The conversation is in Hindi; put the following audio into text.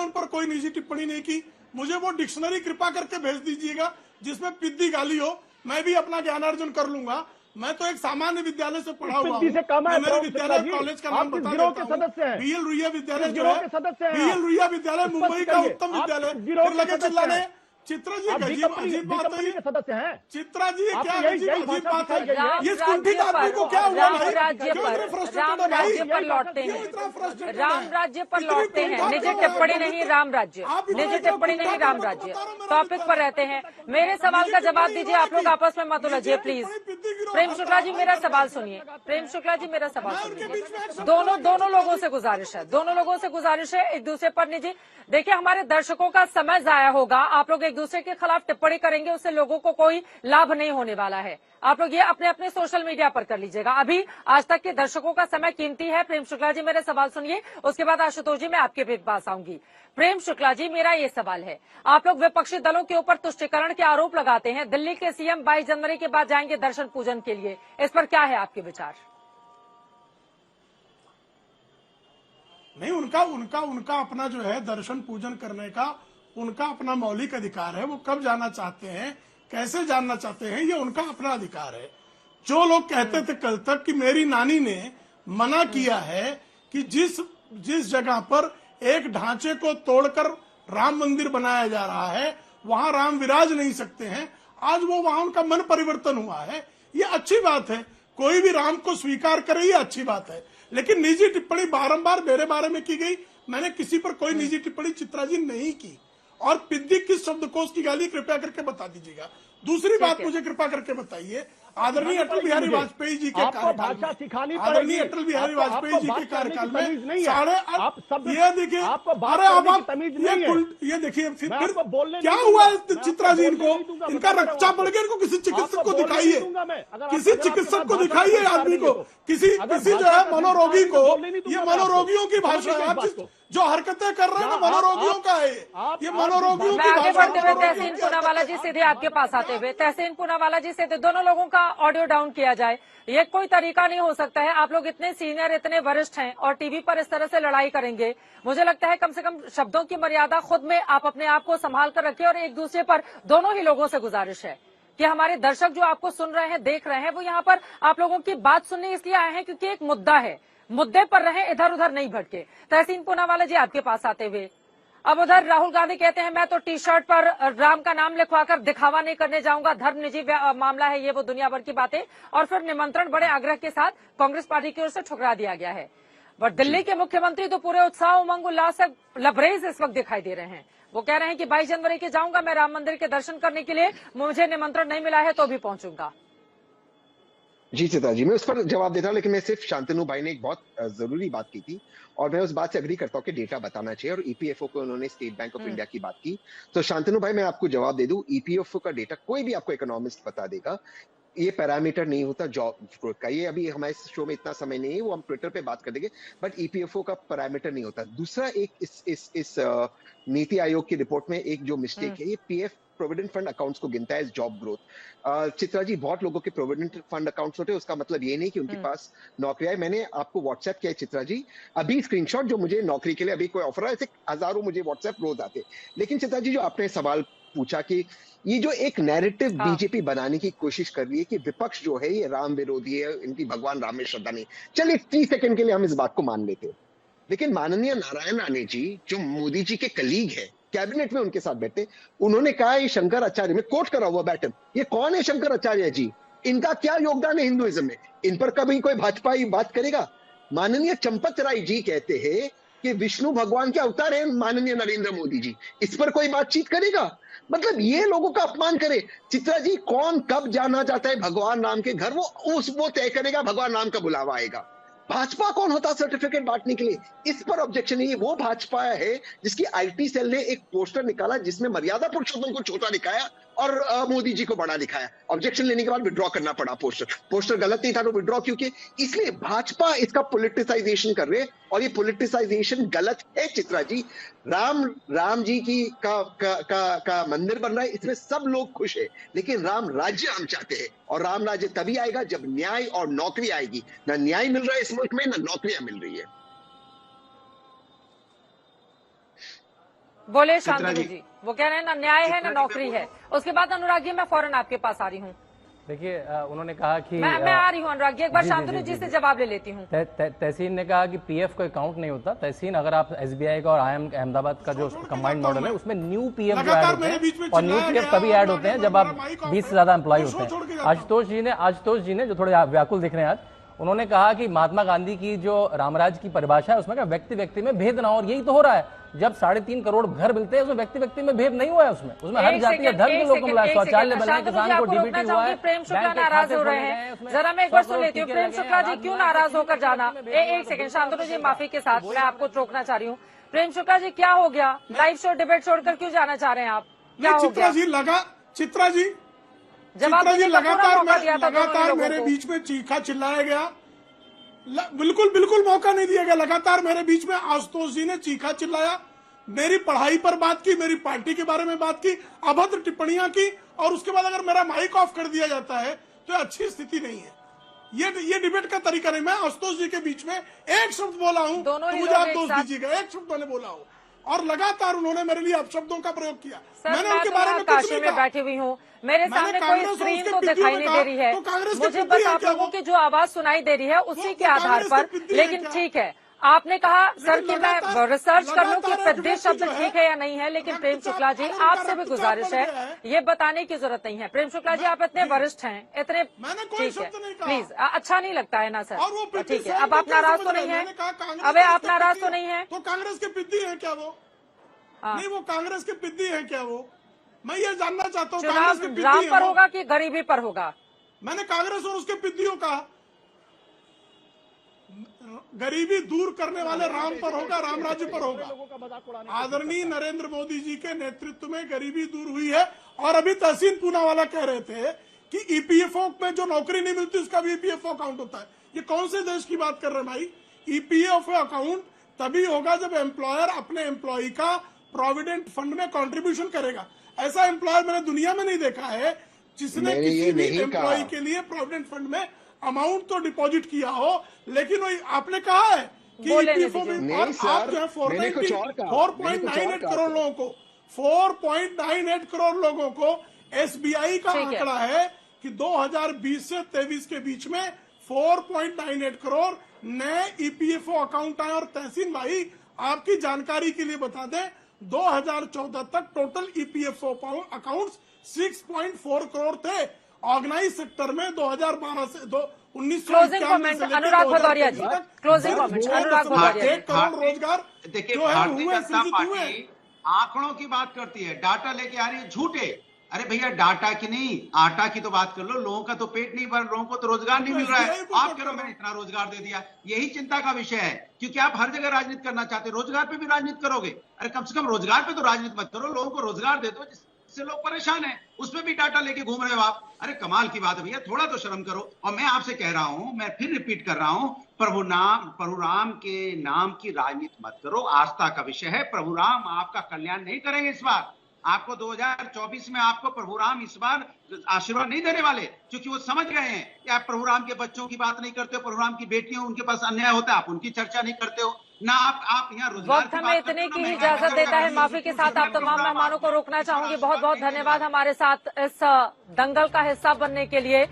उन पर कोई निजी टिप्पणी नहीं की। मुझे वो डिक्शनरी कृपा करके भेज दीजिएगा जिसमें पिद्दी गाली हो, मैं भी अपना ज्ञानार्जन कर लूंगा। मैं तो एक सामान्य विद्यालय से पढ़ा हुआ हूँ। मैं मेरे विद्यालय कॉलेज का नाम बता देता हूँ, बीएल रुइया विद्यालय जो है, बीएल रुइया विद्यालय मुंबई का उत्तम विद्यालय। फिर लगे चिल्लाने, चित्रा जी अजीब बात है, सदस्य हैं चित्रा जी क्या अजीब बात है, ये कुंठित आदमी को क्या हुआ भाई? राम राज्य पर लौटते हैं, राम राज्य पर लौटते हैं, निजी टिप्पणी नहीं राम राज्य, निजी टिप्पणी नहीं राम राज्य, टॉपिक पर रहते हैं। मेरे सवाल का जवाब दीजिए, आप लोग आपस में मत उलझिए प्लीज। प्रेम शुक्ला जी मेरा सवाल सुनिए, प्रेम शुक्ला जी मेरा सवाल सुनिए। दोनों लोगों से गुजारिश है, दोनों लोगों से गुजारिश है, एक दूसरे पर निजी। देखिए हमारे दर्शकों का समय जाया होगा, आप लोग एक दूसरे के खिलाफ टिप्पणी करेंगे, उससे लोगों को कोई लाभ नहीं होने वाला है। आप लोग ये अपने अपने सोशल मीडिया पर कर लीजिएगा। अभी आज तक के दर्शकों का समय कीमती है। प्रेम शुक्ला जी मेरे सवाल सुनिए, उसके बाद आशुतोष जी मैं आपके पास आऊंगी। प्रेम शुक्ला जी मेरा ये सवाल है, आप लोग विपक्षी दलों के ऊपर तुष्टीकरण के आरोप लगाते हैं। दिल्ली के सीएम 22 जनवरी के बाद जाएंगे दर्शन पूजन के लिए, इस पर क्या है आपके विचार? नहीं, उनका अपना जो है दर्शन पूजन करने का उनका अपना मौलिक अधिकार है। वो कब जाना चाहते हैं, कैसे जानना चाहते हैं, ये उनका अपना अधिकार है। जो लोग कहते थे कल तक कि मेरी नानी ने मना किया है कि जिस जगह पर एक ढांचे को तोड़कर राम मंदिर बनाया जा रहा है वहां राम विराज नहीं सकते हैं, आज वो वहां उनका मन परिवर्तन हुआ है। ये अच्छी बात है, कोई भी राम को स्वीकार करे, ये अच्छी बात है। लेकिन निजी टिप्पणी बारंबार मेरे बारे में की गई, मैंने किसी पर कोई निजी टिप्पणी चित्रा जी नहीं की। और पिद्दी किस शब्दकोश की गाली कृपया करके बता दीजिएगा। दूसरी बात मुझे कृपा करके बताइए, आदरणीय अटल बिहारी वाजपेयी जी के कार्यकाल में, आदरणीय अटल बिहारी वाजपेयी जी के कार्यकाल में ये देखिए, अरे आप ये देखिए फिर क्या हुआ चित्रा जी, इनका रक्षा बढ़ गया, इनको किसी चिकित्सक को दिखाइए, किसी चिकित्सक को दिखाइए आदमी को, किसी जो है मनोरोगी को। ये मनोरोगियों की भाषा है, आप जो हरकतें कर रहे हैं ना मनोरोगियों का है, ये मनोरोगियों की आगे बढ़ते हुए तहसीन पूनावाला जी सीधे आपके पास आते हुए, तहसीन पूनावाला जी सीधे दोनों लोगों का ऑडियो डाउन किया जाए, ये कोई तरीका नहीं हो सकता है। आप लोग इतने सीनियर, इतने वरिष्ठ हैं और टीवी पर इस तरह से लड़ाई करेंगे, मुझे लगता है कम से कम शब्दों की मर्यादा खुद में आप अपने आप को संभाल कर रखें। और एक दूसरे पर दोनों ही लोगों से गुजारिश है कि हमारे दर्शक जो आपको सुन रहे हैं, देख रहे हैं, वो यहाँ पर आप लोगों की बात सुनने इसलिए आए हैं क्योंकि एक मुद्दा है, मुद्दे पर रहें, इधर उधर नहीं भटके। तहसीन पूनावाला जी आपके पास आते हुए, अब उधर राहुल गांधी कहते हैं मैं तो टी शर्ट पर राम का नाम लिखवाकर दिखावा नहीं करने जाऊंगा, धर्म निजी मामला है, ये वो दुनिया भर की बातें। और फिर निमंत्रण बड़े आग्रह के साथ कांग्रेस पार्टी की ओर से ठुकरा दिया गया है। बट दिल्ली के मुख्यमंत्री तो पूरे उत्साह उमंग उल्लास से लबरेज इस वक्त दिखाई दे रहे हैं। वो कह रहे हैं कि 22 जनवरी के जाऊंगा मैं राम मंदिर के दर्शन करने के लिए, मुझे निमंत्रण नहीं मिला है तो भी पहुंचूंगा। जी चित्रा जी, मैं उस पर जवाब देता हूं, लेकिन मैं सिर्फ शांतनु भाई ने एक बहुत जरूरी बात की थी और मैं उस बात से अग्री करता हूं कि डेटा बताना चाहिए। और ईपीएफओ को उन्होंने स्टेट बैंक ऑफ इंडिया की बात की, तो शांतनु भाई मैं आपको जवाब दे दूं, ईपीएफओ का डेटा कोई भी आपको इकोनॉमिस्ट बता देगा, ये पैरामीटर नहीं होता जॉब ग्रोथ का। ये अभी हमारे शो में इतना समय नहीं है, वो हम ट्विटर पे बात कर देंगे, बट ईपीएफओ का पैरामीटर नहीं होता। दूसरा एक इस नीति आयोग की रिपोर्ट में एक जो मिस्टेक है, ये पीएफ प्रोविडेंट फंड अकाउंट्स को गिनता है जॉब ग्रोथ। चित्रा जी, बहुत लोगों के प्रोविडेंट फंड अकाउंट्स होते हैं, उसका मतलब ये नहीं कि उनके पास नौकरी है। मैंने आपको व्हाट्सएप किया है चित्रा जी, अभी स्क्रीनशॉट जो मुझे नौकरी के लिए अभी कोई ऑफर है, ऐसे हजारों मुझे व्हाट्सएप रोज आते। लेकिन चित्रा जी, जो आपने सवाल पूछा कि ये जो एक नैरेटिव बीजेपी बनाने की कोशिश कर रही है कि विपक्ष जो है ये राम विरोधी है, इनकी भगवान राम में श्रद्धा नहीं, चलिए 30 सेकंड के लिए हम इस बात को मान लेते हैं। लेकिन माननीय नारायण राणे जी जो मोदी जी के कलीग है, कैबिनेट में उनके साथ बैठे, उन्होंने कहा ये शंकराचार्य, में कोट करा हुआ बैठक, ये कौन है शंकराचार्य जी, इनका क्या योगदान है हिंदुइज्म में, इन पर कभी कोई भाजपाई बात करेगा? माननीय चंपत राय जी कहते हैं कि विष्णु भगवान के अवतार है माननीय नरेंद्र मोदी जी, इस पर कोई बातचीत करेगा? मतलब ये लोगों का अपमान करे। चित्रा जी, कौन कब जाना चाहता है भगवान राम के घर, वो तय करेगा, भगवान राम का बुलावा आएगा। भाजपा कौन होता सर्टिफिकेट बांटने के लिए? इस पर ऑब्जेक्शन है। वो भाजपा है जिसकी आईटी सेल ने एक पोस्टर निकाला जिसमें मर्यादा पुरुषोत्तम को छोटा दिखाया और मोदी जी को बड़ा दिखाया। ऑब्जेक्शन लेने के बाद विड्रॉ करना पड़ा। पोस्टर गलत नहीं था तो विड्रॉ क्यों किए? इसलिए भाजपा इसका पॉलिटिसाइजेशन कर रहे, और ये पॉलिटिसाइजेशन गलत है चित्रा जी। राम जी की का मंदिर बन रहा है, इसमें सब लोग खुश है, लेकिन राम राज्य हम चाहते हैं, और राम राज्य तभी आएगा जब न्याय और नौकरी आएगी। ना न्याय मिल रहा है इस मुल्क में, ना नौकरियां मिल रही है। बोले चित्रा शांतनु जी। जी, वो कह रहे हैं ना न्याय है ना नौकरी है। उसके बाद अनुराग जी मैं फौरन आपके पास आ रही हूँ। देखिए उन्होंने कहा कि मैं आ रही हूँ अनुराग जी, एक बार जी, शांतनु जी, जी जी, से जी। जवाब ले लेती हूँ। तहसीन ने कहा कि पीएफ कोई अकाउंट नहीं होता। तहसीन अगर आप एसबीआई का और आईएम अहमदाबाद का जो कंबाइंड मॉडल है उसमें न्यू पीएफ जो ऐड होते हैं, और न्यू पीएफ तभी ऐड होते हैं जब आप 20 से ज्यादा एम्प्लॉय होते हैं। आशुतोष जी ने जो थोड़े व्याकुल दिख रहे हैं आज, उन्होंने कहा कि महात्मा गांधी की जो रामराज की परिभाषा है उसमें क्या व्यक्ति व्यक्ति में भेद ना हो, और यही तो हो रहा है। जब 3.5 करोड़ घर मिलते हैं उसमें व्यक्ति व्यक्ति में भेद नहीं हुआ है, उसमें हर जाति या धर्म के लोगों को मिला, शौचालय बना, किसान को डीबीटी हुआ है, प्रेम शुक्ला नाराज हो रहे हैं। जरा मैं एक बार सुन लेती हूँ, प्रेम शुक्ला जी क्यों नाराज होकर जाना। एक सेकंड शांतनु जी, माफी के साथ मैं आपको रोकना चाह रही हूँ। प्रेम शुक्ला जी क्या हो गया, लाइव शो डिबेट छोड़कर क्यों जाना चाह रहे हैं आप, क्या हो चित्रा गया? जी चित्रा जी जवाब देने का पूरा मौका दिया था दोनों लगातार लोगों मेरे को। बीच में चीखा चिल्लाया गया, बिल्कुल मौका नहीं दिया गया। लगातार मेरे बीच में आशुतोष जी ने चीखा चिल्लाया, मेरी पढ़ाई पर बात की, मेरी पार्टी के बारे में बात की, अभद्र टिप्पणियां की, और उसके बाद अगर मेरा माइक ऑफ कर दिया जाता है तो अच्छी स्थिति नहीं है। ये डिबेट का तरीका नहीं। मैं आशुतोष जी के बीच में एक शब्द बोला हूं तो दोनों ही मुझे लोग आप एक दोष साथ- दीजिएगा, एक शब्द मैंने बोला हूं, और लगातार उन्होंने मेरे लिए अपशब्दों का प्रयोग किया। सर मैंने मैं उनके तो बारे यहाँ में कुछ काशी नहीं में कहा। बैठी हुई हूँ, मेरे मैंने सामने कोई कांग्रेस और स्क्रीन उसके तो पिद्दियों दिखाई में नहीं दे रही है, कहा, तो कांग्रेस के मुझे पिद्दी बस है आप क्या लोगों वो? की जो आवाज सुनाई दे रही है उसी के आधार कांग्रेस के पर। पिद्दी है लेकिन क्या? ठीक है, आपने कहा सर कि मैं लगातार- रिसर्च कर लूं कि लगातार एक पिद्दी व्यक्ति शब्द जो है, ठीक है या नहीं है, लेकिन प्रेम शुक्ला जी रक्तचाप- आपसे भी रक्तचाप गुजारिश बढ़ गया है, है। ये बताने की जरूरत नहीं है। प्रेम शुक्ला जी आप इतने वरिष्ठ हैं, इतने मैंने कोई ठीक है, शब्द नहीं कहा। प्लीज अच्छा नहीं लगता है ना सर। और वो पिद्दी ठीक है, स्वयं अब को आप क्या नाराज समझ तो रहे नहीं हैं? है, मैंने कहा कांग्रेस अबे आप के नाराज पिद्दी तो नहीं है। तो कांग्रेस के पिद्दी है क्या वो? हाँ। नहीं, वो कांग्रेस के पिद्दी है क्या वो? मैं ये जानना चाहता हूँ, चुनाव कांग्रेस के पिद्दी राम है पर वो? होगा कि गरीबी पर होगा? मैंने कांग्रेस और उसके पिद्दियों का गरीबी दूर करने वाले राम पर होगा, राम राज्य पर होगा। आदरणीय नरेंद्र मोदी जी के नेतृत्व में गरीबी दूर हुई है। और अभी तहसीन पूनावाला कह रहे थे कि ईपीएफओ में जो नौकरी नहीं मिलती उसका भी ईपीएफओ अकाउंट होता है। ये कौन से देश की बात कर रहे हैं भाई? ईपीएफओ अकाउंट तभी होगा जब एम्प्लॉयर अपने एम्प्लॉय का प्रोविडेंट फंड में कंट्रीब्यूशन करेगा। ऐसा एम्प्लॉयर मैंने दुनिया में नहीं देखा है जिसने मैंने किसी ये भी नहीं एम्प्लॉय कहा। के लिए प्रोविडेंट फंड में अमाउंट तो डिपॉजिट किया हो, लेकिन वही आपने कहा है कि बोले EPFO नहीं में, दीजिए। और नहीं आप सर, जो है मैंने कुछ और कहा। 4.98 करोड़ लोगों को 4.98 करोड़ लोगों को एसबीआई का ठीक है। आंकड़ा है कि 2020 से 23 के बीच में 4.98 करोड़ नए ईपीएफओ अकाउंट आए। और तहसीन भाई आपकी जानकारी के लिए बता दें, 2014 तक टोटल ईपीएफओ अकाउंट्स 6.4 करोड़ थे। ऑर्गेनाइज सेक्टर में 2012 से 1991 क्लोजिंग कमेंट अनुराग भदौरिया जी, क्लोजिंग कमेंट अनुराग भदौरिया जी। 1 करोड़ रोजगार देखिए, जो है भारतीय हुए, जनता सृजित हुए। पार्टी आंकड़ों की बात करती है, डाटा लेके आ रही है झूठे। अरे भैया, डाटा की नहीं, आटा की तो बात कर लो। लोगों का तो पेट नहीं भर, लोगों को तो रोजगार नहीं मिल रहा है। आप कह रहे हो मैंने इतना रोजगार दे दिया। यही चिंता का विषय है, क्योंकि आप हर जगह राजनीति करना चाहते हो, रोजगार पे भी राजनीति करोगे। अरे कम से कम रोजगार पे तो राजनीति मत करो, लोगों को रोजगार दे दो जिससे लोग परेशान हैं। उसमें भी डाटा लेके घूम रहे हो आप। अरे कमाल की बात है भैया, थोड़ा तो शर्म करो। और मैं आपसे कह रहा हूं, मैं फिर रिपीट कर रहा हूं, प्रभु राम के नाम की राजनीति मत करो। आस्था का विषय है। प्रभु राम आपका कल्याण नहीं करेंगे इस बार। आपको 2024 में आपको प्रभु राम इस बार आशीर्वाद नहीं देने वाले, क्योंकि वो समझ गए हैं कि आप प्रभु राम के बच्चों की बात नहीं करते हो, प्रभु राम की बेटियों उनके पास अन्याय होता है, आप उनकी चर्चा नहीं करते हो ना। आप यहाँ रोजगार वक्त हमें इतने की ही इजाजत देता है। माफी के साथ आप तमाम मेहमानों को रोकना चाहूंगी। बहुत बहुत धन्यवाद हमारे साथ इस दंगल का हिस्सा बनने के लिए।